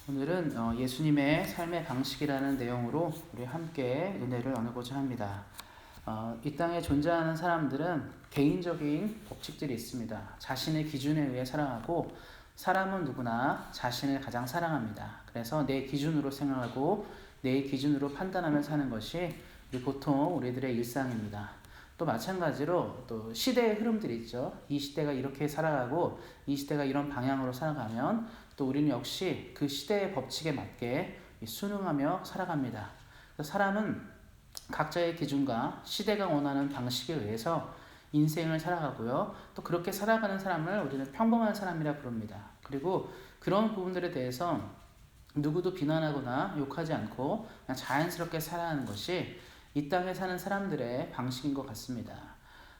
오늘은 예수님의 삶의 방식이라는 내용으로 우리 함께 은혜를 나누고자 합니다. 이 땅에 존재하는 사람들은 개인적인 법칙들이 있습니다. 자신의 기준에 의해 살아가고 사람은 누구나 자신을 가장 사랑합니다. 그래서 내 기준으로 생각하고 내 기준으로 판단하며 사는 것이 보통 우리들의 일상입니다. 또 마찬가지로 또 시대의 흐름들이 있죠. 이 시대가 이렇게 살아가고 이 시대가 이런 방향으로 살아가면 또 우리는 역시 그 시대의 법칙에 맞게 순응하며 살아갑니다. 사람은 각자의 기준과 시대가 원하는 방식에 의해서 인생을 살아가고요. 또 그렇게 살아가는 사람을 우리는 평범한 사람이라 부릅니다. 그리고 그런 부분들에 대해서 누구도 비난하거나 욕하지 않고 그냥 자연스럽게 살아가는 것이 이 땅에 사는 사람들의 방식인 것 같습니다.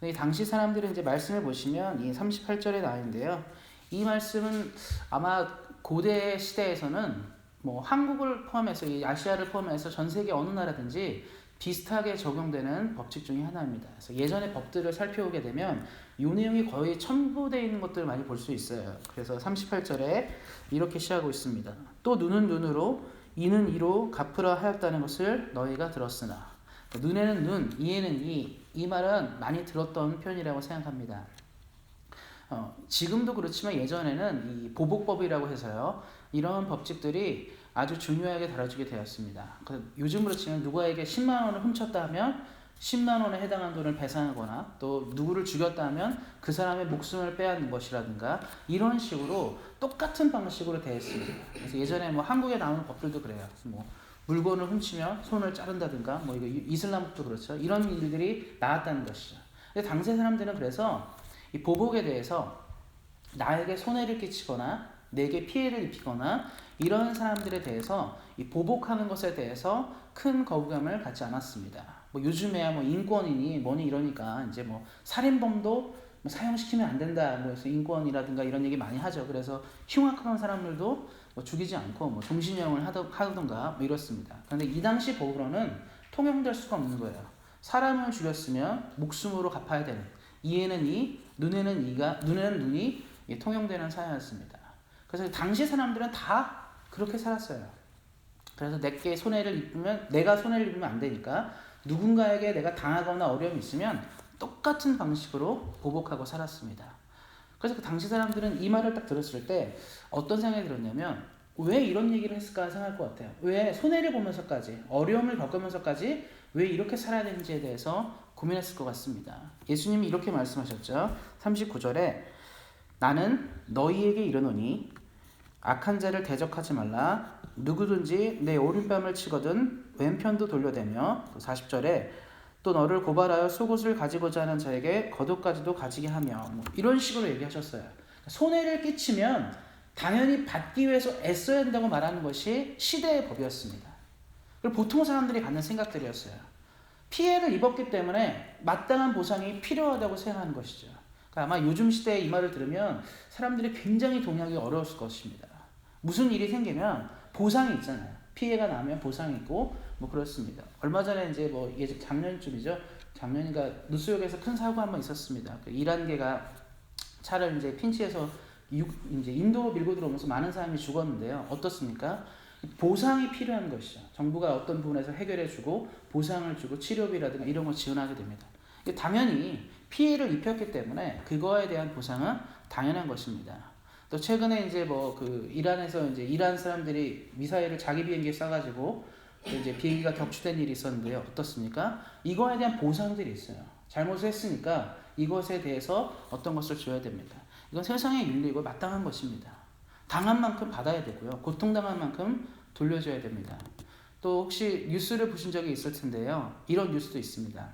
이 당시 사람들은 이제 말씀을 보시면 이 38절에 나와 있는데요. 이 말씀은 아마 고대 시대에서는 뭐 한국을 포함해서 이 아시아를 포함해서 전 세계 어느 나라든지 비슷하게 적용되는 법칙 중에 하나입니다. 그래서 예전의 법들을 살펴보게 되면 이 내용이 거의 첨부되어 있는 것들을 많이 볼 수 있어요. 그래서 38절에 이렇게 시작하고 있습니다. 또 눈은 눈으로 이는 이로 갚으라 하였다는 것을 너희가 들었으나. 눈에는 눈, 이에는 이 말은 많이 들었던 표현이라고 생각합니다. 지금도 그렇지만 예전에는 이 보복법이라고 해서요. 이런 법칙들이 아주 중요하게 다뤄지게 되었습니다. 요즘으로 치면 누구에게 10만 원을 훔쳤다 하면 10만 원에 해당하는 돈을 배상하거나 또 누구를 죽였다 하면 그 사람의 목숨을 빼앗는 것이라든가 이런 식으로 똑같은 방식으로 되었습니다. 그래서 예전에 뭐 한국에 나오는 법들도 그래요. 뭐 물건을 훔치면 손을 자른다든가 뭐 이거 이슬람도 그렇죠. 이런 일들이 나왔다는 것이죠. 근데 당시 사람들은 그래서 이 보복에 대해서 나에게 손해를 끼치거나 내게 피해를 입히거나 이런 사람들에 대해서 이 보복하는 것에 대해서 큰 거부감을 갖지 않았습니다. 뭐 요즘에야 뭐 인권이니 뭐니 이러니까 이제 뭐 살인범도 뭐 사형시키면 안 된다 뭐 해서 인권이라든가 이런 얘기 많이 하죠. 그래서 흉악한 사람들도 뭐 죽이지 않고 뭐 종신형을 하던가 뭐 이렇습니다. 그런데 이 당시 법으로는 통용될 수가 없는 거예요. 사람을 죽였으면 목숨으로 갚아야 되는 이에는 이, 눈에는 눈이 통용되는 사회였습니다. 그래서 당시 사람들은 다 그렇게 살았어요. 그래서 내가 손해를 입으면 안 되니까 누군가에게 내가 당하거나 어려움이 있으면 똑같은 방식으로 보복하고 살았습니다. 그래서 그 당시 사람들은 이 말을 딱 들었을 때 어떤 생각이 들었냐면 왜 이런 얘기를 했을까 생각할 것 같아요. 왜 손해를 보면서까지 어려움을 겪으면서까지 왜 이렇게 살아야 되는지에 대해서 고민했을 것 같습니다. 예수님이 이렇게 말씀하셨죠. 39절에 나는 너희에게 이르노니 악한 자를 대적하지 말라. 누구든지 내 오른뺨을 치거든 왼편도 돌려대며 40절에 또 너를 고발하여 속옷을 가지고자 하는 자에게 겉옷까지도 가지게 하며 뭐 이런 식으로 얘기하셨어요. 손해를 끼치면 당연히 받기 위해서 애써야 된다고 말하는 것이 시대의 법이었습니다. 그리고 보통 사람들이 갖는 생각들이었어요. 피해를 입었기 때문에 마땅한 보상이 필요하다고 생각하는 것이죠. 그러니까 아마 요즘 시대에 이 말을 들으면 사람들이 굉장히 동의하기 어려웠을 것입니다. 무슨 일이 생기면 보상이 있잖아요. 피해가 나면 보상이 있고 뭐 그렇습니다. 얼마 전에 이제 뭐 작년쯤이죠. 작년인가 누스역에서 큰 사고가 한번 있었습니다. 그 이란계가 차를 이제 핀치해서 이제 인도로 밀고 들어오면서 많은 사람이 죽었는데요. 어떻습니까? 보상이 필요한 것이죠. 정부가 어떤 부분에서 해결해주고 보상을 주고 치료비라든가 이런 걸 지원하게 됩니다. 당연히 피해를 입혔기 때문에 그거에 대한 보상은 당연한 것입니다. 또 최근에 이제 뭐 그 이란에서 이제 이란 사람들이 미사일을 자기 비행기에 쏴가지고 이제 비행기가 격추된 일이 있었는데요. 어떻습니까? 이거에 대한 보상들이 있어요. 잘못을 했으니까 이것에 대해서 어떤 것을 줘야 됩니다. 이건 세상의 윤리고 마땅한 것입니다. 당한 만큼 받아야 되고요. 고통당한 만큼 돌려줘야 됩니다. 또 혹시 뉴스를 보신 적이 있을 텐데요. 이런 뉴스도 있습니다.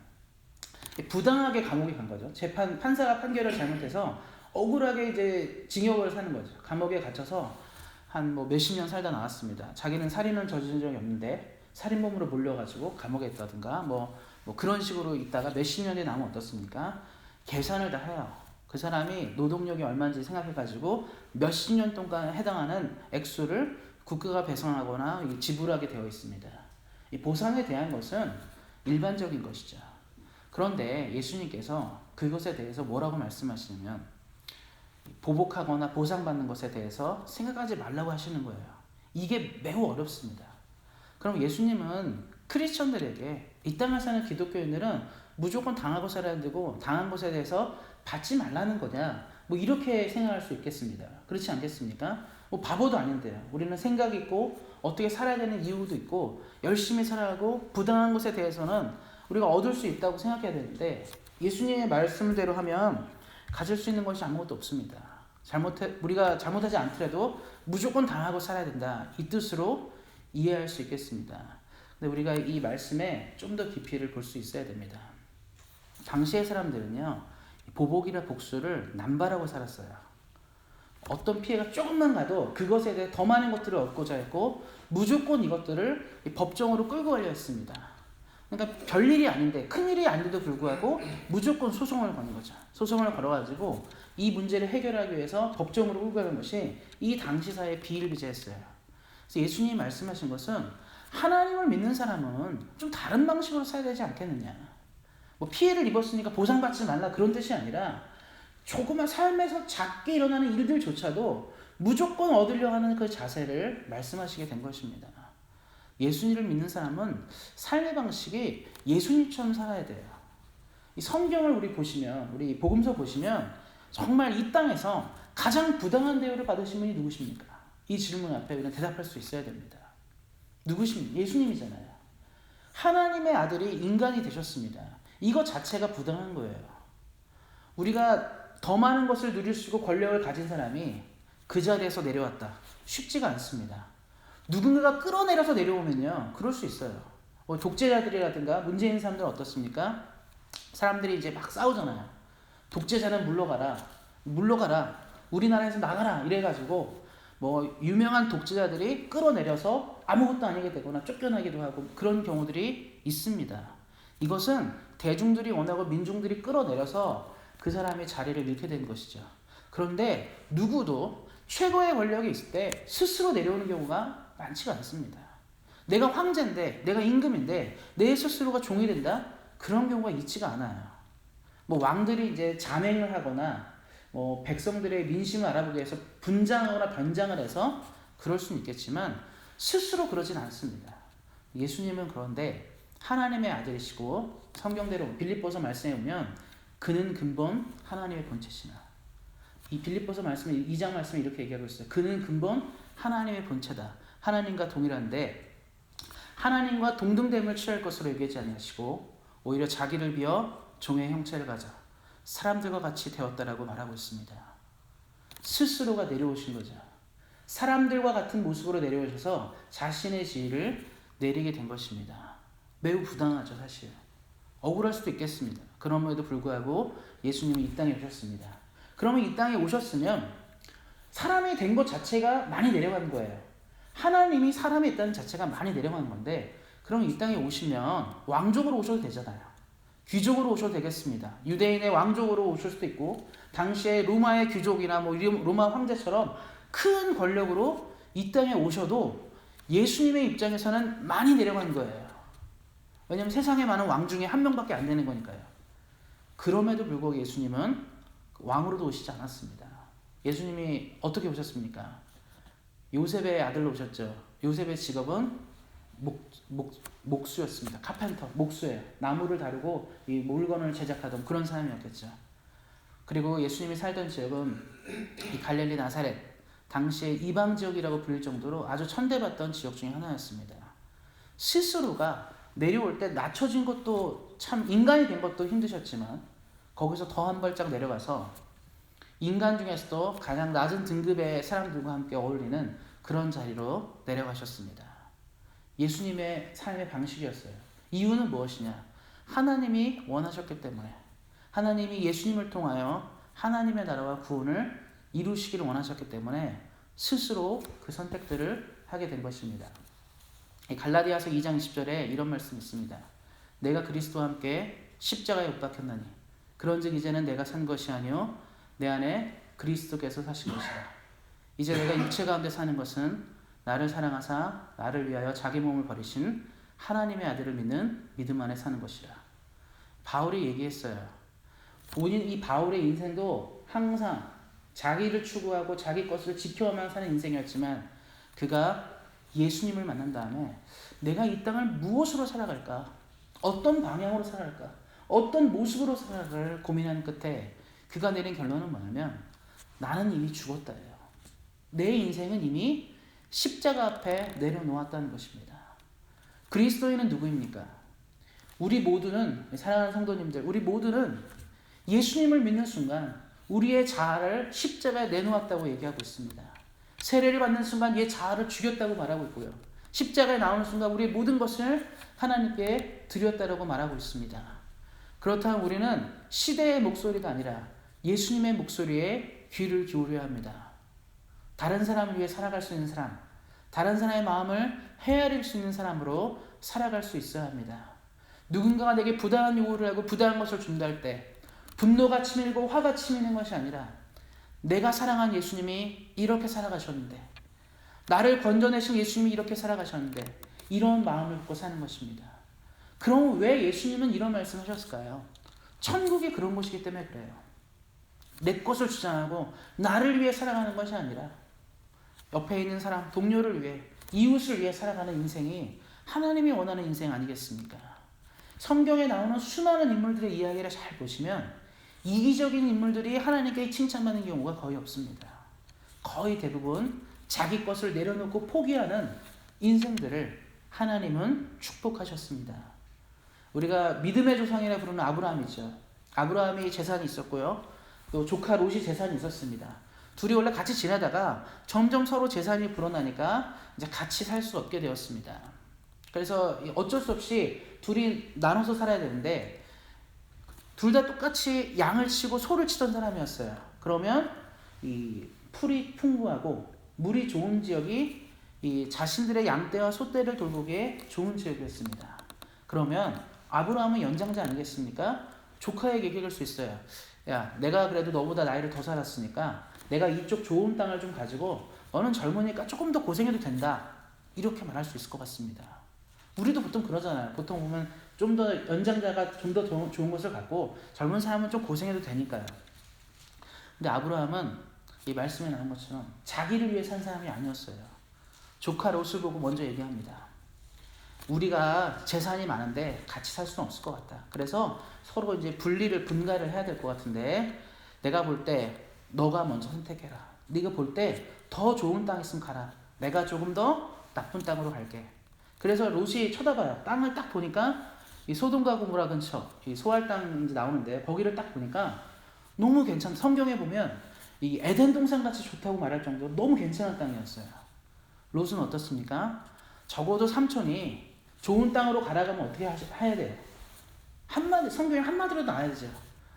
부당하게 감옥에 간 거죠. 판사가 판결을 잘못해서 억울하게 이제 징역을 사는 거죠. 감옥에 갇혀서 한 뭐 몇십 년 살다 나왔습니다. 자기는 살인을 저지른 적이 없는데 살인범으로 몰려가지고 감옥에 있다든가 뭐 그런 식으로 있다가 몇십 년이 나면 어떻습니까? 계산을 다 해요. 그 사람이 노동력이 얼마인지 생각해가지고 몇십 년 동안 해당하는 액수를 국가가 배상하거나 지불하게 되어 있습니다. 이 보상에 대한 것은 일반적인 것이죠. 그런데 예수님께서 그것에 대해서 뭐라고 말씀하시냐면 보복하거나 보상받는 것에 대해서 생각하지 말라고 하시는 거예요. 이게 매우 어렵습니다. 그럼 예수님은 크리스천들에게 이 땅을 사는 기독교인들은 무조건 당하고 살아야 되고 당한 것에 대해서 받지 말라는 거냐? 뭐 이렇게 생각할 수 있겠습니다. 그렇지 않겠습니까? 뭐 바보도 아닌데요. 우리는 생각이 있고 어떻게 살아야 되는 이유도 있고 열심히 살아가고 부당한 것에 대해서는 우리가 얻을 수 있다고 생각해야 되는데 예수님의 말씀대로 하면 가질 수 있는 것이 아무것도 없습니다. 우리가 잘못하지 않더라도 무조건 당하고 살아야 된다. 이 뜻으로 이해할 수 있겠습니다. 근데 우리가 이 말씀에 좀 더 깊이를 볼 수 있어야 됩니다. 당시의 사람들은요, 보복이나 복수를 남발하고 살았어요. 어떤 피해가 조금만 가도 그것에 대해 더 많은 것들을 얻고자 했고 무조건 이것들을 법정으로 끌고 가려 했습니다. 그러니까 별일이 아닌데 큰일이 아닌데도 불구하고 무조건 소송을 거는 거죠. 소송을 걸어가지고 이 문제를 해결하기 위해서 법정으로 끌고 가는 것이 이 당시 사회의 비일비재했어요. 그래서 예수님이 말씀하신 것은 하나님을 믿는 사람은 좀 다른 방식으로 살아야 되지 않겠느냐. 뭐 피해를 입었으니까 보상받지 말라 그런 뜻이 아니라 조그만 삶에서 작게 일어나는 일들조차도 무조건 얻으려 하는 그 자세를 말씀하시게 된 것입니다. 예수님을 믿는 사람은 삶의 방식이 예수님처럼 살아야 돼요. 이 성경을 우리 복음서 보시면 정말 이 땅에서 가장 부당한 대우를 받으신 분이 누구십니까? 이 질문 앞에 우리는 대답할 수 있어야 됩니다. 누구십니까? 예수님이잖아요. 하나님의 아들이 인간이 되셨습니다. 이것 자체가 부당한 거예요. 우리가 더 많은 것을 누릴 수 있고 권력을 가진 사람이 그 자리에서 내려왔다. 쉽지가 않습니다. 누군가가 끌어내려서 내려오면요. 그럴 수 있어요. 독재자들이라든가 문제 있는 사람들은 어떻습니까? 사람들이 이제 막 싸우잖아요. 독재자는 물러가라. 우리나라에서 나가라. 이래가지고 뭐 유명한 독재자들이 끌어내려서 아무것도 아니게 되거나 쫓겨나기도 하고 그런 경우들이 있습니다. 이것은 대중들이 원하고 민중들이 끌어내려서 그 사람의 자리를 잃게 된 것이죠. 그런데 누구도 최고의 권력이 있을 때 스스로 내려오는 경우가 많지가 않습니다. 내가 황제인데, 내가 임금인데 내 스스로가 종이 된다? 그런 경우가 있지가 않아요. 뭐 왕들이 이제 잠행을 하거나 뭐 백성들의 민심을 알아보기 위해서 분장하거나 변장을 해서 그럴 수는 있겠지만 스스로 그러진 않습니다. 예수님은 그런데 하나님의 아들이시고 성경대로 빌립보서 말씀에 보면 그는 근본 하나님의 본체시나. 이 빌립보서 말씀에 2장 말씀에 이렇게 얘기하고 있어요. 그는 근본 하나님의 본체다. 하나님과 동일한데 하나님과 동등됨을 취할 것으로 얘기하지 아니하시고 오히려 자기를 비어 종의 형체를 가져 사람들과 같이 되었다라고 말하고 있습니다. 스스로가 내려오신 거죠. 사람들과 같은 모습으로 내려오셔서 자신의 지위를 내리게 된 것입니다. 매우 부당하죠, 사실. 억울할 수도 있겠습니다. 그럼에도 불구하고 예수님이 이 땅에 오셨습니다. 그러면 이 땅에 오셨으면 사람이 된 것 자체가 많이 내려간 거예요. 하나님이 사람이 있다는 자체가 많이 내려간 건데 그럼 이 땅에 오시면 왕족으로 오셔도 되잖아요. 귀족으로 오셔도 되겠습니다. 유대인의 왕족으로 오실 수도 있고 당시에 로마의 귀족이나 뭐 로마 황제처럼 큰 권력으로 이 땅에 오셔도 예수님의 입장에서는 많이 내려간 거예요. 왜냐하면 세상에 많은 왕 중에 한 명밖에 안 되는 거니까요. 그럼에도 불구하고 예수님은 왕으로도 오시지 않았습니다. 예수님이 어떻게 오셨습니까? 요셉의 아들로 오셨죠. 요셉의 직업은 목수였습니다. 카펜터, 목수예요. 나무를 다루고 이 물건을 제작하던 그런 사람이었겠죠. 그리고 예수님이 살던 지역은 이 갈릴리 나사렛, 당시에 이방 지역이라고 불릴 정도로 아주 천대받던 지역 중에 하나였습니다. 스스로가 내려올 때 낮춰진 것도 참 인간이 된 것도 힘드셨지만 거기서 더 한 발짝 내려가서 인간 중에서도 가장 낮은 등급의 사람들과 함께 어울리는 그런 자리로 내려가셨습니다. 예수님의 삶의 방식이었어요. 이유는 무엇이냐? 하나님이 원하셨기 때문에 하나님이 예수님을 통하여 하나님의 나라와 구원을 이루시기를 원하셨기 때문에 스스로 그 선택들을 하게 된 것입니다. 갈라디아서 2장 20절에 이런 말씀이 있습니다. 내가 그리스도와 함께 십자가에 못 박혔나니 그런즉 이제는 내가 산 것이 아니요 내 안에 그리스도께서 사신 것이다. 이제 내가 육체 가운데 사는 것은 나를 사랑하사 나를 위하여 자기 몸을 버리신 하나님의 아들을 믿는 믿음 안에 사는 것이라. 바울이 얘기했어요. 이 바울의 인생도 항상 자기를 추구하고 자기 것을 지켜만 사는 인생이었지만 그가 예수님을 만난 다음에 내가 이 땅을 무엇으로 살아갈까? 어떤 방향으로 살아갈까? 어떤 모습으로 살아갈 고민하는 끝에 그가 내린 결론은 뭐냐면 나는 이미 죽었다예요. 내 인생은 이미 십자가 앞에 내려놓았다는 것입니다. 그리스도인은 누구입니까? 우리 모두는, 사랑하는 성도님들, 우리 모두는 예수님을 믿는 순간 우리의 자아를 십자가에 내놓았다고 얘기하고 있습니다. 세례를 받는 순간 얘 자아를 죽였다고 말하고 있고요. 십자가에 나오는 순간 우리의 모든 것을 하나님께 드렸다라고 말하고 있습니다. 그렇다면 우리는 시대의 목소리가 아니라 예수님의 목소리에 귀를 기울여야 합니다. 다른 사람을 위해 살아갈 수 있는 사람, 다른 사람의 마음을 헤아릴 수 있는 사람으로 살아갈 수 있어야 합니다. 누군가가 내게 부당한 요구를 하고 부당한 것을 준다 할 때 분노가 치밀고 화가 치미는 것이 아니라 내가 사랑한 예수님이 이렇게 살아가셨는데, 나를 건져내신 예수님이 이렇게 살아가셨는데, 이런 마음을 갖고 사는 것입니다. 그럼 왜 예수님은 이런 말씀을 하셨을까요? 천국이 그런 곳이기 때문에 그래요. 내 것을 주장하고 나를 위해 살아가는 것이 아니라 옆에 있는 사람, 동료를 위해, 이웃을 위해 살아가는 인생이 하나님이 원하는 인생 아니겠습니까? 성경에 나오는 수많은 인물들의 이야기를 잘 보시면 이기적인 인물들이 하나님께 칭찬받는 경우가 거의 없습니다. 거의 대부분 자기 것을 내려놓고 포기하는 인생들을 하나님은 축복하셨습니다. 우리가 믿음의 조상이라 부르는 아브라함이죠. 아브라함이 재산이 있었고요. 또 조카 롯이 재산이 있었습니다. 둘이 원래 같이 지내다가 점점 서로 재산이 불어나니까 이제 같이 살 수 없게 되었습니다. 그래서 어쩔 수 없이 둘이 나눠서 살아야 되는데 둘 다 똑같이 양을 치고 소를 치던 사람이었어요. 그러면 이 풀이 풍부하고 물이 좋은 지역이 이 자신들의 양떼와 소떼를 돌보기에 좋은 지역이었습니다. 그러면 아브라함은 연장자 아니겠습니까? 조카에게 얘기할 수 있어요. 야, 내가 그래도 너보다 나이를 더 살았으니까 내가 이쪽 좋은 땅을 좀 가지고 너는 젊으니까 조금 더 고생해도 된다. 이렇게 말할 수 있을 것 같습니다. 우리도 보통 그러잖아요. 보통 보면 좀 더 연장자가 좀 더 좋은 것을 갖고 젊은 사람은 좀 고생해도 되니까요. 근데 아브라함은 이 말씀에 나온 것처럼 자기를 위해 산 사람이 아니었어요. 조카 롯을 보고 먼저 얘기합니다. 우리가 재산이 많은데 같이 살 수는 없을 것 같다. 그래서 서로 이제 분가를 해야 될 것 같은데 내가 볼 때 너가 먼저 선택해라. 네가 볼 때 더 좋은 땅 있으면 가라. 내가 조금 더 나쁜 땅으로 갈게. 그래서 롯이 쳐다봐요. 땅을 딱 보니까 이 소돔과 고모라 근처 이 소알 땅이 나오는데 거기를 딱 보니까 너무 괜찮아. 성경에 보면 이 에덴 동산 같이 좋다고 말할 정도로 너무 괜찮은 땅이었어요. 롯은 어떻습니까? 적어도 삼촌이 좋은 땅으로 가라가면 어떻게 해야 돼요? 성경에 한마디로 나와야 되죠.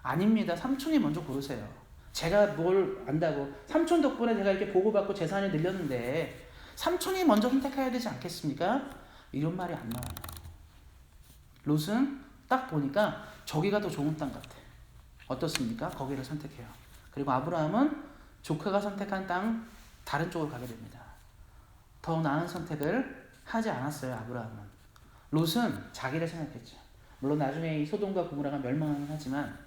아닙니다. 삼촌이 먼저 고르세요. 제가 뭘 안다고. 삼촌 덕분에 제가 이렇게 보고받고 재산이 늘렸는데 삼촌이 먼저 선택해야 되지 않겠습니까? 이런 말이 안 나와요. 롯은 딱 보니까 저기가 더 좋은 땅 같아. 어떻습니까? 거기를 선택해요. 그리고 아브라함은 조카가 선택한 땅 다른 쪽으로 가게 됩니다. 더 나은 선택을 하지 않았어요. 아브라함은. 롯은 자기를 생각했죠. 물론 나중에 이 소돔과 고모라가 멸망하긴 하지만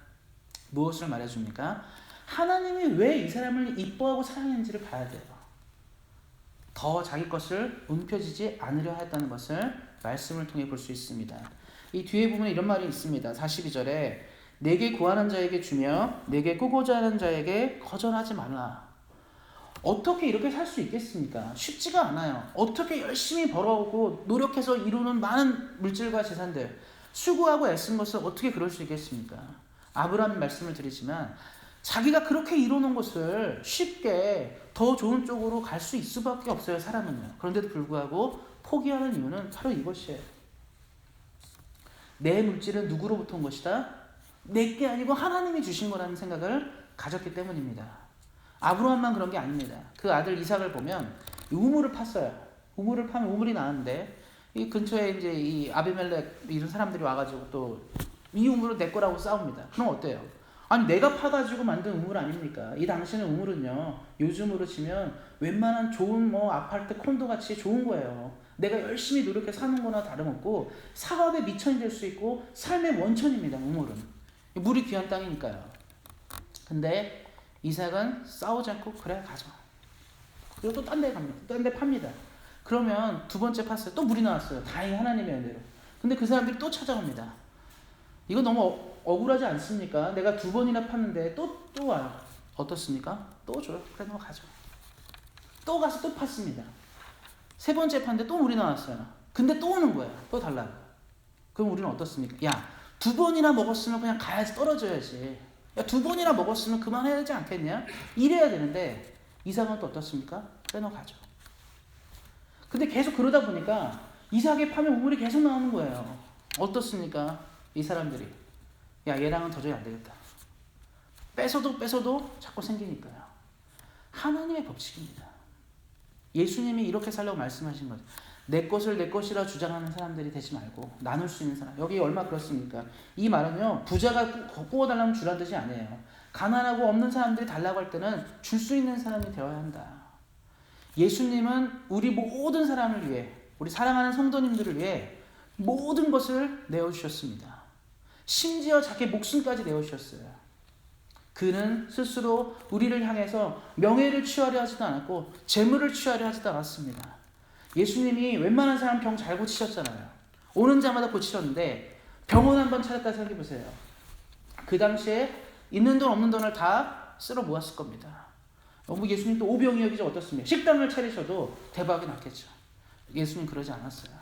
무엇을 말해줍니까? 하나님이 왜 이 사람을 이뻐하고 사랑했는지를 봐야 돼요. 더 자기 것을 움켜쥐지 않으려 했다는 것을 말씀을 통해 볼 수 있습니다. 이 뒤에 보면 이런 말이 있습니다. 42절에 내게 구하는 자에게 주며 내게 꾸고자 하는 자에게 거절하지 말라. 어떻게 이렇게 살 수 있겠습니까? 쉽지가 않아요. 어떻게 열심히 벌어오고 노력해서 이루는 많은 물질과 재산들, 수고하고 애쓴 것을 어떻게 그럴 수 있겠습니까? 아브라함 말씀을 드리지만 자기가 그렇게 이루는 것을 쉽게 더 좋은 쪽으로 갈 수 있을 수밖에 없어요. 사람은요. 그런데도 불구하고 포기하는 이유는 바로 이것이에요. 내 물질은 누구로부터 온 것이다? 내게 아니고 하나님이 주신 거라는 생각을 가졌기 때문입니다. 아브라함만 그런 게 아닙니다. 그 아들 이삭을 보면 우물을 팠어요. 우물을 파면 우물이 나왔는데 이 근처에 이제 이 아비멜렉 이런 사람들이 와가지고 또 이 우물은 내 거라고 싸웁니다. 그럼 어때요? 아니 내가 파가지고 만든 우물 아닙니까? 이 당시는 우물은요 요즘으로 치면 웬만한 좋은 뭐 아파트 콘도 같이 좋은 거예요. 내가 열심히 노력해 사는 거나 다름없고 사업의 미천이 될 수 있고 삶의 원천입니다. 우물은 물이 귀한 땅이니까요. 근데 이삭은 싸우지 않고 그래 가져. 그리고 또 딴 데 갑니다. 딴 데 팝니다. 그러면 두 번째 팠어요. 또 물이 나왔어요. 다행히 하나님의 은혜로. 근데 그 사람들이 또 찾아옵니다. 이거 너무 억울하지 않습니까? 내가 두 번이나 팠는데 또 와요. 어떻습니까? 또 줘요. 그래 넘어가죠. 또 가서 또 팠습니다. 세 번째 팠는데 또 물이 나왔어요. 근데 또 오는 거예요. 또 달라고. 그럼 우리는 어떻습니까? 야, 두 번이나 먹었으면 그냥 가야지, 떨어져야지. 야, 두 번이나 먹었으면 그만해야 되지 않겠냐? 이래야 되는데 이삭은 또 어떻습니까? 그래 넘어가죠. 근데 계속 그러다 보니까 이삭에 파면 우물이 계속 나오는 거예요. 어떻습니까? 이 사람들이. 야, 얘랑은 도저히 안 되겠다. 뺏어도 자꾸 생기니까요. 하나님의 법칙입니다. 예수님이 이렇게 살라고 말씀하신 거죠. 내 것을 내 것이라 주장하는 사람들이 되지 말고 나눌 수 있는 사람. 여기 얼마 그렇습니까? 이 말은요, 부자가 구워달라면 주라는 뜻이 아니에요. 가난하고 없는 사람들이 달라고 할 때는 줄 수 있는 사람이 되어야 한다. 예수님은 우리 모든 사람을 위해, 우리 사랑하는 성도님들을 위해 모든 것을 내어주셨습니다. 심지어 자기 목숨까지 내어주셨어요. 그는 스스로 우리를 향해서 명예를 취하려 하지도 않았고 재물을 취하려 하지도 않았습니다. 예수님이 웬만한 사람 병 잘 고치셨잖아요. 오는 자마다 고치셨는데 병원 한번 찾았다 생각해보세요. 그 당시에 있는 돈 없는 돈을 다 쓸어 모았을 겁니다. 너무 예수님 또 오병이 여기죠. 어떻습니까? 식당을 차리셔도 대박이 났겠죠. 예수님 그러지 않았어요.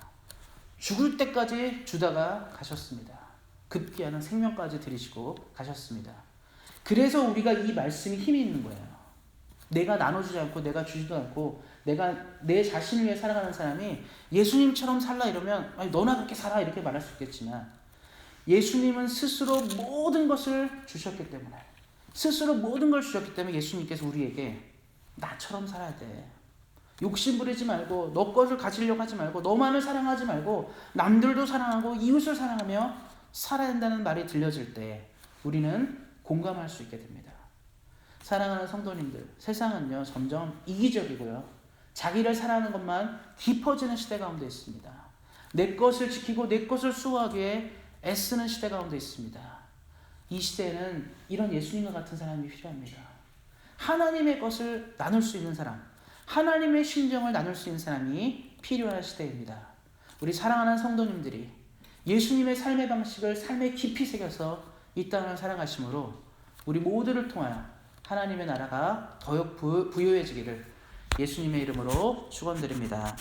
죽을 때까지 주다가 가셨습니다. 급기야는 생명까지 들이시고 가셨습니다. 그래서 우리가 이 말씀이 힘이 있는 거예요. 내가 나눠주지 않고 내가 주지도 않고 내가 내 자신을 위해 살아가는 사람이 예수님처럼 살라 이러면 아니 너나 그렇게 살아 이렇게 말할 수 있겠지만 예수님은 스스로 모든 것을 주셨기 때문에 스스로 모든 걸 주셨기 때문에 예수님께서 우리에게 나처럼 살아야 돼. 욕심 부리지 말고 너 것을 가지려고 하지 말고 너만을 사랑하지 말고 남들도 사랑하고 이웃을 사랑하며 살아야 한다는 말이 들려질 때 우리는 공감할 수 있게 됩니다. 사랑하는 성도님들, 세상은요 점점 이기적이고요 자기를 사랑하는 것만 깊어지는 시대 가운데 있습니다. 내 것을 지키고 내 것을 수호하기 위해 애쓰는 시대 가운데 있습니다. 이 시대에는 이런 예수님과 같은 사람이 필요합니다. 하나님의 것을 나눌 수 있는 사람, 하나님의 심정을 나눌 수 있는 사람이 필요한 시대입니다. 우리 사랑하는 성도님들이 예수님의 삶의 방식을 삶에 깊이 새겨서 이 땅을 살아가심으로 우리 모두를 통하여 하나님의 나라가 더욱 부유해지기를 예수님의 이름으로 축원드립니다.